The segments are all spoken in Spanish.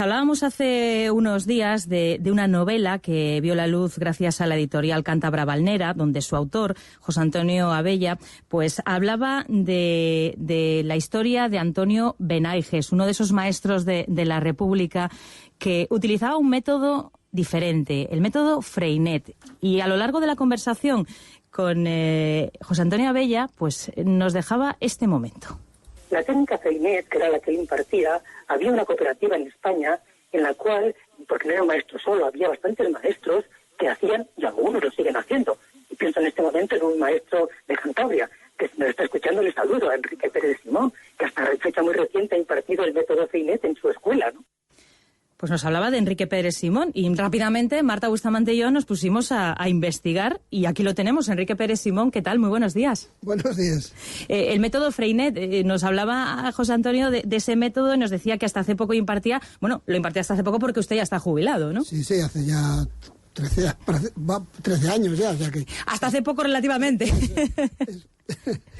Hablábamos hace unos días de una novela que vio la luz gracias a la editorial Cántabra Valnera, donde su autor, José Antonio Abella, pues hablaba de la historia de Antonio Benaiges, uno de esos maestros de la República que utilizaba un método diferente, el método Freinet. Y a lo largo de la conversación con José Antonio Abella, pues nos dejaba este momento. La técnica Freinet, que era la que él impartía, había una cooperativa en España en la cual, porque no era un maestro solo, había bastantes maestros que hacían, y algunos lo siguen haciendo. Y pienso en este momento en un maestro de Cantabria, que si nos está escuchando le saludo, a Enrique Pérez de Simón, que hasta fecha muy reciente ha impartido el método Freinet en su escuela, ¿no? Pues nos hablaba de Enrique Pérez Simón y rápidamente Marta Bustamante y yo nos pusimos a investigar y aquí lo tenemos. Enrique Pérez Simón, ¿qué tal? Muy buenos días. Buenos días. El método Freinet, nos hablaba José Antonio de ese método y nos decía que hasta hace poco impartía, bueno, lo impartía hasta hace poco porque usted ya está jubilado, ¿no? Sí, hace ya 13 años ya, o sea que... Hasta hace poco relativamente.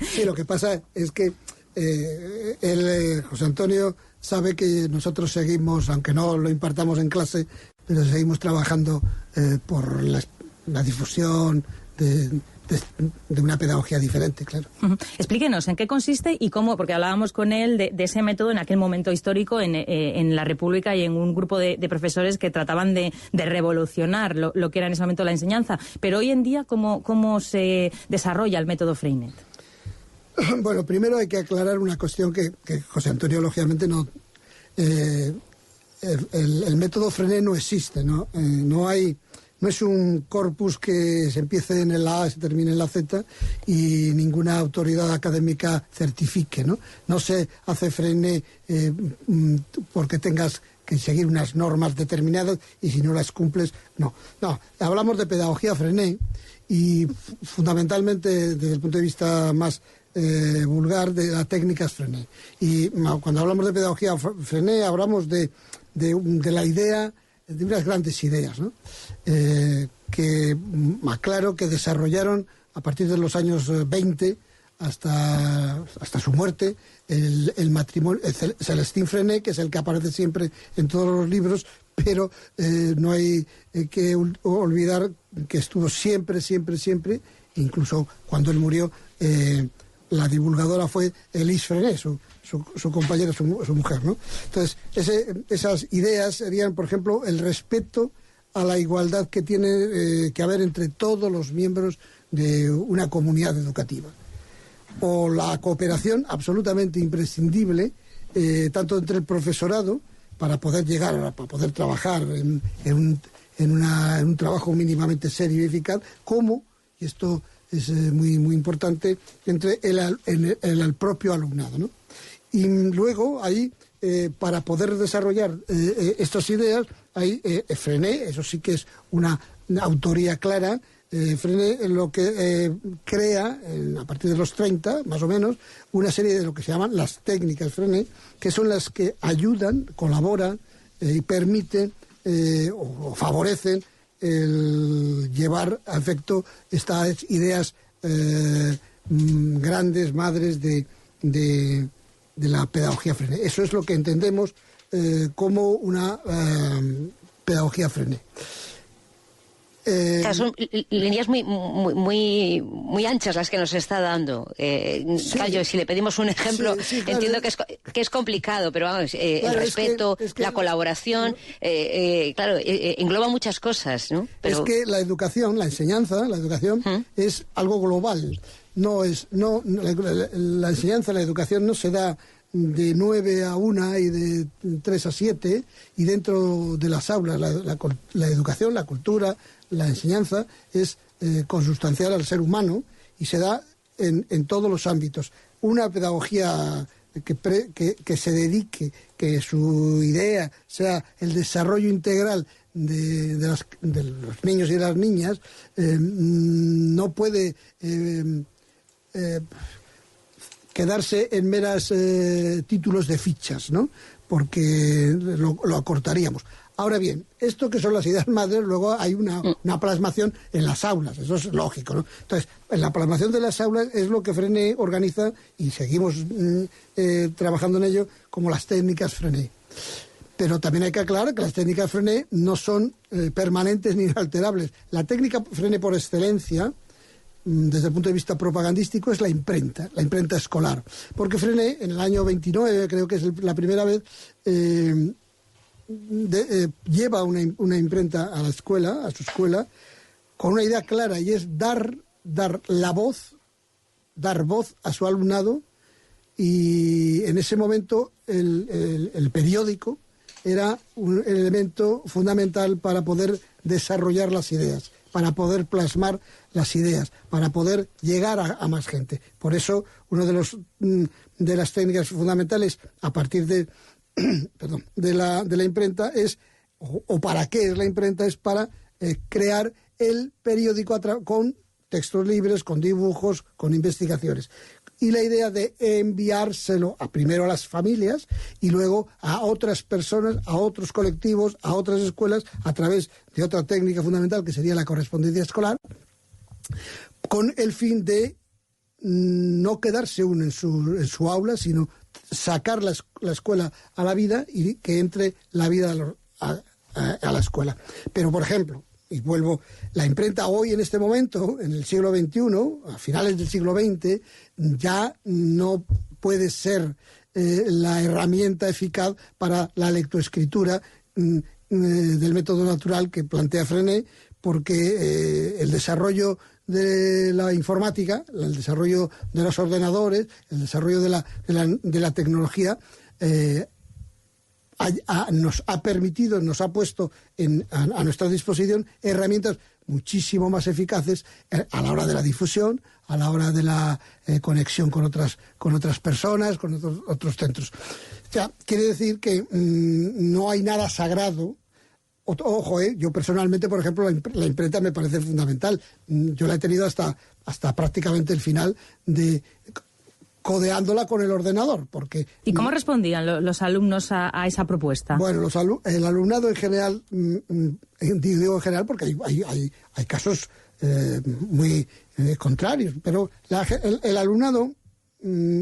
Sí, lo que pasa es que José Antonio sabe que nosotros seguimos, aunque no lo impartamos en clase, pero seguimos trabajando por la difusión de una pedagogía diferente, claro. Explíquenos en qué consiste y cómo, porque hablábamos con él de ese método en aquel momento histórico en la República y en un grupo de profesores que trataban de revolucionar lo que era en ese momento la enseñanza. Pero hoy en día, ¿cómo se desarrolla el método Freinet? Bueno, primero hay que aclarar una cuestión que José Antonio, lógicamente, no... el método Freinet no existe, ¿no? No es un corpus que se empiece en el A y se termine en la Z y ninguna autoridad académica certifique, ¿no? No se hace Freinet porque tengas que seguir unas normas determinadas y si no las cumples, no. Hablamos de pedagogía Freinet y fundamentalmente desde el punto de vista más vulgar de las técnicas Freinet. Y cuando hablamos de pedagogía Freinet hablamos de la idea, de unas grandes ideas, ¿no? Que aclaro que desarrollaron a partir de los años 20 hasta su muerte el matrimonio, Celestin Freinet, que es el que aparece siempre en todos los libros, pero no hay que olvidar que estuvo siempre, incluso cuando él murió, la divulgadora fue Elise Freinet, su compañera, su mujer, ¿no? Entonces, esas ideas serían, por ejemplo, el respeto a la igualdad que tiene que haber entre todos los miembros de una comunidad educativa. O la cooperación absolutamente imprescindible, tanto entre el profesorado, para poder trabajar en un trabajo mínimamente serio y eficaz, como, y esto es muy importante, entre el propio alumnado, ¿no? Y luego ahí, para poder desarrollar estas ideas, hay Freinet, eso sí que es una autoría clara. Freinet lo que crea, a partir de los 30, más o menos, una serie de lo que se llaman las técnicas Freinet, que son las que ayudan, colaboran y permiten o favorecen el llevar a efecto estas ideas grandes, madres de la pedagogía Freinet. Eso es lo que entendemos como una pedagogía Freinet. Son líneas muy anchas las que nos está dando. Sí. Claro, si le pedimos un ejemplo, sí, claro, entiendo que es complicado, pero vamos, claro, el respeto, es que la colaboración, claro, engloba muchas cosas, ¿no? Pero... Es que la educación, la enseñanza, la educación es algo global. La enseñanza, la educación no se da de 9 a 1 y de 3 a 7, y dentro de las aulas la educación, la cultura, la enseñanza es consustancial al ser humano y se da en todos los ámbitos. Una pedagogía que se dedique, que su idea sea el desarrollo integral de los niños y de las niñas, no puede quedarse en meras títulos de fichas, ¿no? Porque lo acortaríamos. Ahora bien, esto que son las ideas madres, luego hay una plasmación en las aulas, eso es lógico, ¿no? Entonces, en la plasmación de las aulas es lo que Freinet organiza y seguimos trabajando en ello como las técnicas Freinet. Pero también hay que aclarar que las técnicas Freinet no son permanentes ni inalterables. La técnica Freinet por excelencia, desde el punto de vista propagandístico, es la imprenta escolar. Porque Freinet, en el año 29, creo que es la primera vez, lleva una imprenta a la escuela, a su escuela, con una idea clara, y es dar voz a su alumnado. Y en ese momento el periódico era un elemento fundamental para poder desarrollar las ideas, para poder plasmar las ideas, para poder llegar a más gente. Por eso, una de las técnicas fundamentales a partir de la imprenta es, o para qué es la imprenta, es para crear el periódico con textos libres, con dibujos, con investigaciones. Y la idea de enviárselo primero a las familias y luego a otras personas, a otros colectivos, a otras escuelas, a través de otra técnica fundamental que sería la correspondencia escolar, con el fin de no quedarse uno en su aula, sino sacar la escuela a la vida y que entre la vida a la escuela. Pero, por ejemplo, y vuelvo, la imprenta hoy, en este momento, en el siglo XXI, a finales del siglo XX, ya no puede ser la herramienta eficaz para la lectoescritura del método natural que plantea Freinet, porque el desarrollo de la informática, el desarrollo de los ordenadores, el desarrollo de la tecnología, nos ha permitido, nos ha puesto a nuestra disposición herramientas muchísimo más eficaces a la hora de la difusión, a la hora de la conexión con otras personas, con otros centros. O sea, quiere decir que no hay nada sagrado. Ojo, yo personalmente, por ejemplo, la imprenta me parece fundamental. Yo la he tenido hasta prácticamente el final codeándola con el ordenador, porque... ¿Y cómo respondían los alumnos a esa propuesta? Bueno, el alumnado en general, digo en general porque hay casos muy contrarios, pero el alumnado,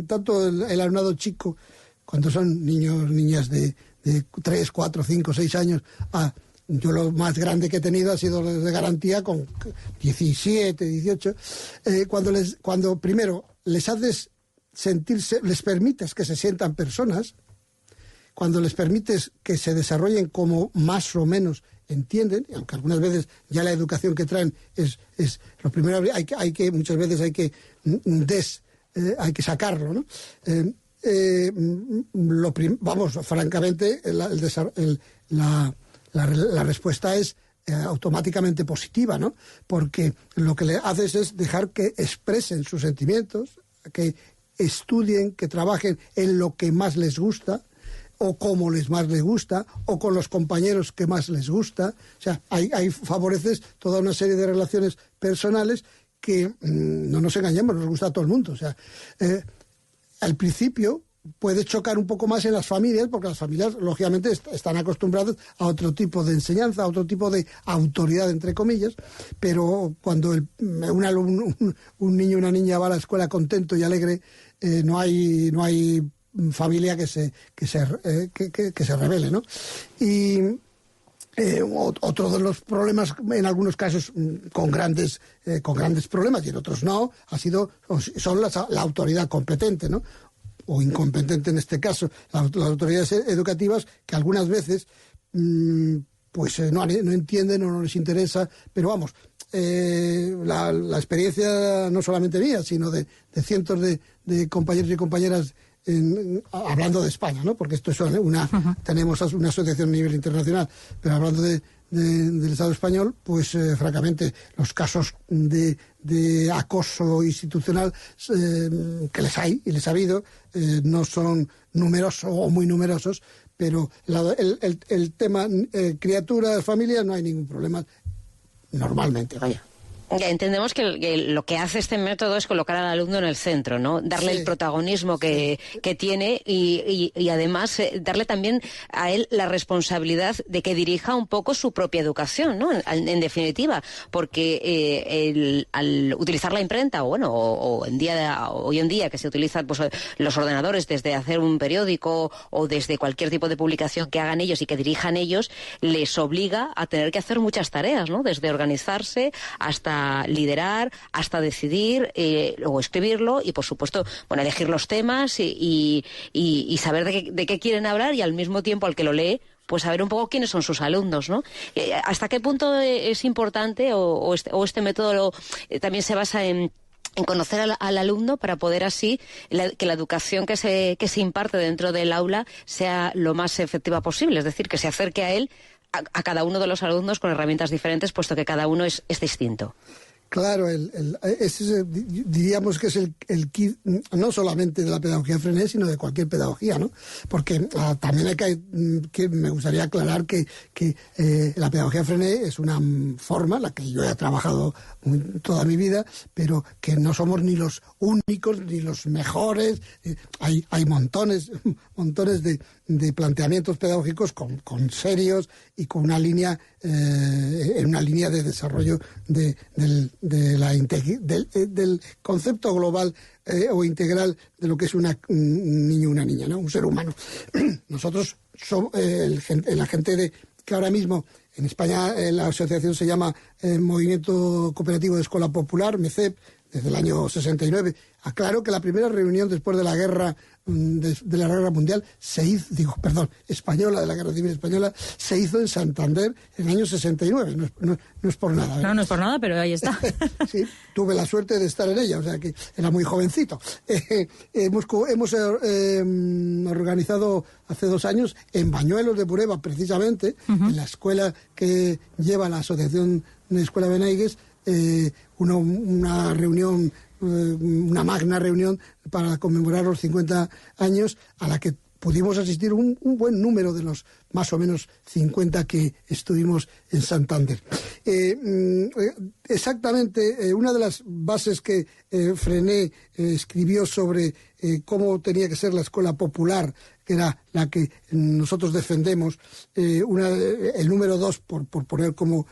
tanto el alumnado chico, cuando son niñas de 3, 4, 5, 6 años, yo lo más grande que he tenido ha sido de garantía con 17, 18, cuando primero les haces sentirse, les permites que se sientan personas, cuando les permites que se desarrollen como más o menos entienden, aunque algunas veces ya la educación que traen es lo primero, muchas veces hay que sacarlo, ¿no? Francamente, la respuesta es automáticamente positiva, ¿no? Porque lo que le haces es dejar que expresen sus sentimientos, que estudien, que trabajen en lo que más les gusta, o como más les gusta, o con los compañeros que más les gusta. O sea, ahí favoreces toda una serie de relaciones personales que, no nos engañemos, nos gusta a todo el mundo. O sea, al principio puede chocar un poco más en las familias, porque las familias, lógicamente, están acostumbradas a otro tipo de enseñanza, a otro tipo de autoridad, entre comillas, pero cuando un niño o una niña va a la escuela contento y alegre, no hay familia que se rebele, ¿no? Y otro de los problemas, en algunos casos con grandes problemas y en otros no, son la autoridad competente, ¿no? O incompetente en este caso, las autoridades educativas, que algunas veces no entienden o no les interesa, pero vamos, la experiencia no solamente mía, sino de cientos de compañeros y compañeras hablando de España, ¿no? Porque esto es tenemos una asociación a nivel internacional, pero hablando del Estado español, pues francamente los casos de acoso institucional que les ha habido no son numerosos o muy numerosos, pero el tema criaturas, familias, no hay ningún problema normalmente, vaya. Entendemos que lo que hace este método es colocar al alumno en el centro, ¿no? Darle el protagonismo que tiene y además darle también a él la responsabilidad de que dirija un poco su propia educación, ¿no? En definitiva, porque al utilizar la imprenta, o hoy en día que se utilizan pues, los ordenadores desde hacer un periódico o desde cualquier tipo de publicación que hagan ellos y que dirijan ellos, les obliga a tener que hacer muchas tareas, ¿no? Desde organizarse hasta liderar, hasta decidir, luego escribirlo y, por supuesto, elegir los temas y saber de qué quieren hablar y al mismo tiempo al que lo lee, pues saber un poco quiénes son sus alumnos, ¿no? ¿Hasta qué punto es importante o este método también se basa en conocer al alumno para poder así que la educación que se imparte dentro del aula sea lo más efectiva posible? Es decir, que se acerque a él, a cada uno de los alumnos con herramientas diferentes, puesto que cada uno es distinto. Claro, diríamos que es el kit no solamente de la pedagogía Freinet, sino de cualquier pedagogía, ¿no? Porque también me gustaría aclarar que la pedagogía Freinet es una forma, la que yo he trabajado toda mi vida, pero que no somos ni los únicos ni los mejores. Hay montones de planteamientos pedagógicos con serios y con una línea de desarrollo del concepto global o integral de lo que es un niño o una niña, ¿no? Un ser humano. Nosotros somos la gente que ahora mismo en España la asociación se llama Movimiento Cooperativo de Escuela Popular, MECEP, desde el año 69. Aclaro que la primera reunión después de la guerra de la guerra mundial española, de la guerra civil española, se hizo en Santander en el año 69. No es por nada, ¿verdad? No es por nada, pero ahí está. Sí, tuve la suerte de estar en ella, o sea que era muy jovencito. Hemos organizado hace 2 años en Bañuelos de Bureba, precisamente, en la escuela que lleva la Asociación de Escuela Benaigues, una reunión, una magna reunión para conmemorar los 50 años, a la que pudimos asistir un buen número de los más o menos 50 que estuvimos en Santander. Exactamente, una de las bases que Freinet escribió sobre cómo tenía que ser la escuela popular, que era la que nosotros defendemos, el número 2, por poner como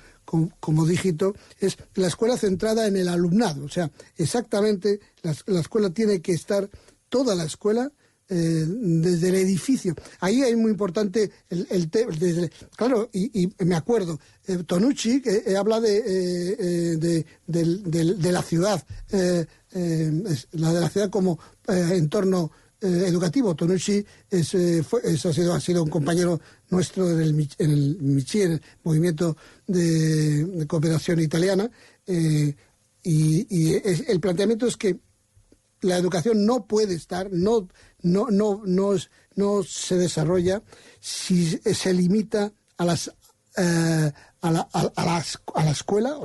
dígito, es la escuela centrada en el alumnado. O sea, exactamente, la escuela tiene que estar, toda la escuela, desde el edificio. Ahí es muy importante claro, y me acuerdo, Tonucci, que habla de la ciudad, la de la ciudad como entorno educativo. Tonucci ha sido un compañero nuestro en el MICI, en el Movimiento de Cooperación Italiana, y el planteamiento es que la educación no puede estar, no se desarrolla si se limita a la escuela,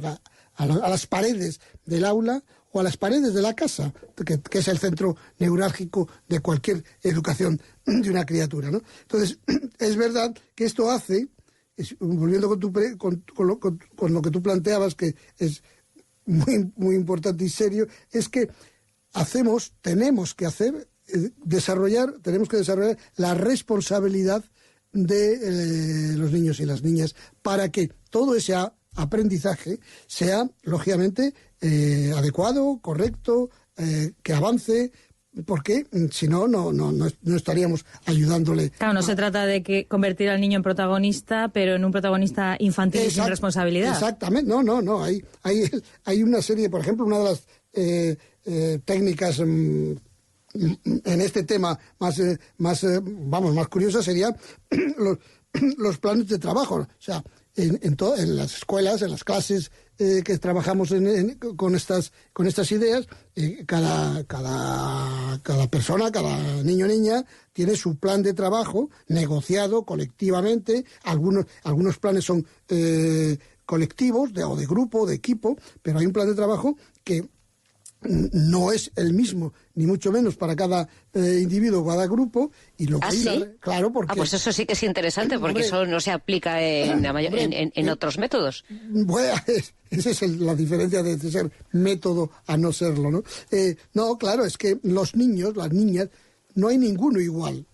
a las paredes del aula o a las paredes de la casa, que es el centro neurálgico de cualquier educación de una criatura, ¿no? Entonces, es verdad que esto hace, volviendo con lo que tú planteabas, que es muy, muy importante y serio, es que tenemos que desarrollar la responsabilidad de los niños y las niñas para que todo ese aprendizaje sea, lógicamente, adecuado, correcto, que avance, porque si no estaríamos ayudándole. Claro, no se trata de convertir al niño en protagonista, pero en un protagonista infantil y sin responsabilidad. Exactamente, no. Hay una serie, por ejemplo, una de las técnicas en este tema más curiosa sería los planes de trabajo. O sea, en las escuelas, en las clases que trabajamos con estas ideas, cada persona, cada niño o niña tiene su plan de trabajo negociado colectivamente. Algunos planes son colectivos o de grupo, de equipo, pero hay un plan de trabajo que no es el mismo, ni mucho menos para cada individuo, cada grupo, y lo que ¿sí? Claro, porque... pues eso sí que es interesante, porque eso no se aplica en otros métodos. Bueno, esa es la diferencia de ser método a no serlo, ¿no? No, claro, es que los niños, las niñas, no hay ninguno igual.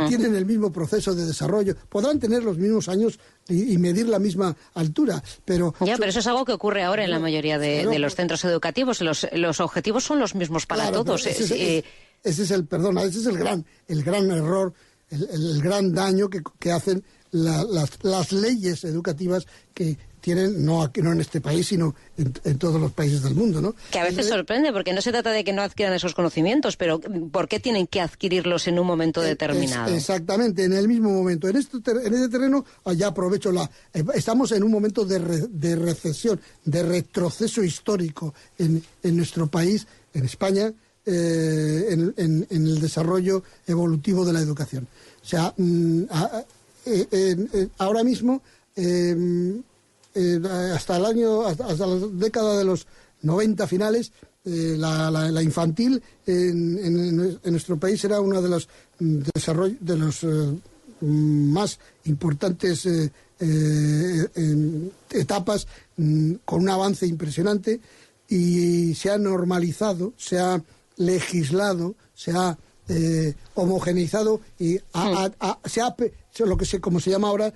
Tienen el mismo proceso de desarrollo, podrán tener los mismos años y medir la misma altura, pero... Pero eso es algo que ocurre ahora en la mayoría de los centros educativos. Los objetivos son los mismos para todos. Ese es el gran error, el gran daño que hacen las leyes educativas que tienen, no en este país, sino en todos los países del mundo, ¿no? Que a veces sorprende, porque no se trata de que no adquieran esos conocimientos, pero ¿por qué tienen que adquirirlos en un momento determinado? Exactamente, en el mismo momento. En ese terreno, ya aprovecho estamos en un momento de recesión, de retroceso histórico en nuestro país, en España, en el desarrollo evolutivo de la educación. O sea, ahora mismo... hasta la década de los 90 finales, la infantil en nuestro país era una de los más importantes etapas, con un avance impresionante, y se ha normalizado, se ha legislado, se ha homogeneizado y como se llama ahora,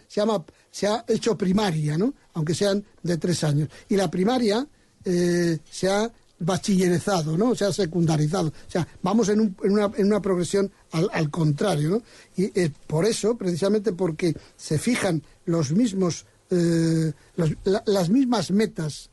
se ha hecho primaria, ¿no? Aunque sean de 3 años. Y la primaria se ha bachillerizado, ¿no? Se ha secundarizado. O sea, vamos en una progresión al contrario, ¿no? Y por eso, precisamente porque se fijan las mismas metas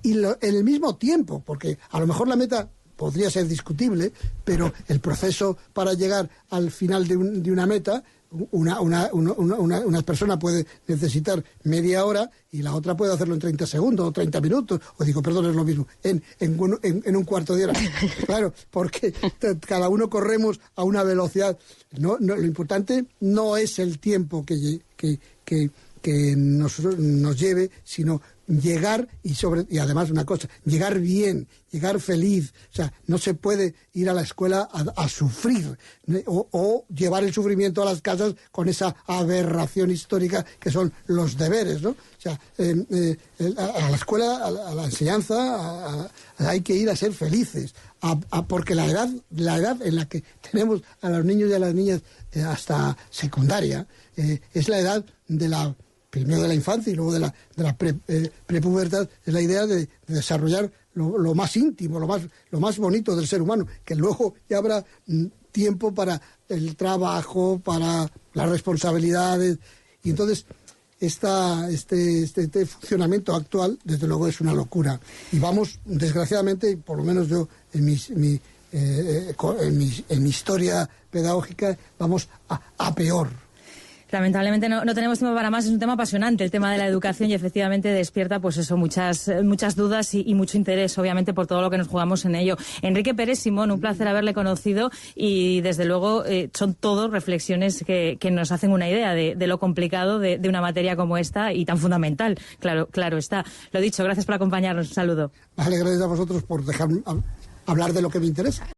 y en el mismo tiempo, porque a lo mejor la meta podría ser discutible, pero el proceso para llegar al final de una meta, una persona puede necesitar media hora y la otra puede hacerlo en 30 segundos o 30 minutos, es lo mismo, en un cuarto de hora. Claro, porque cada uno corremos a una velocidad. Lo importante no es el tiempo que nos lleve, sino llegar y además una cosa, llegar bien, llegar feliz. O sea, no se puede ir a la escuela a sufrir o llevar el sufrimiento a las casas con esa aberración histórica que son los deberes, ¿no? O sea, a la escuela, a la enseñanza, hay que ir a ser felices, porque la edad en la que tenemos a los niños y a las niñas hasta secundaria es la edad primero de la infancia y luego de la prepubertad, es la idea de desarrollar lo más íntimo, lo más bonito del ser humano, que luego ya habrá tiempo para el trabajo, para las responsabilidades, y entonces este funcionamiento actual, desde luego, es una locura. Y vamos, desgraciadamente, por lo menos yo en mi historia pedagógica, vamos a peor. Lamentablemente no tenemos tiempo para más. Es un tema apasionante, el tema de la educación, y efectivamente despierta pues eso, muchas dudas y mucho interés, obviamente, por todo lo que nos jugamos en ello. Enrique Pérez Simón, un placer haberle conocido, y desde luego son todos reflexiones que nos hacen una idea de lo complicado de una materia como esta y tan fundamental. Claro está. Lo dicho, gracias por acompañarnos. Un saludo. Vale, gracias a vosotros por dejarme hablar de lo que me interesa.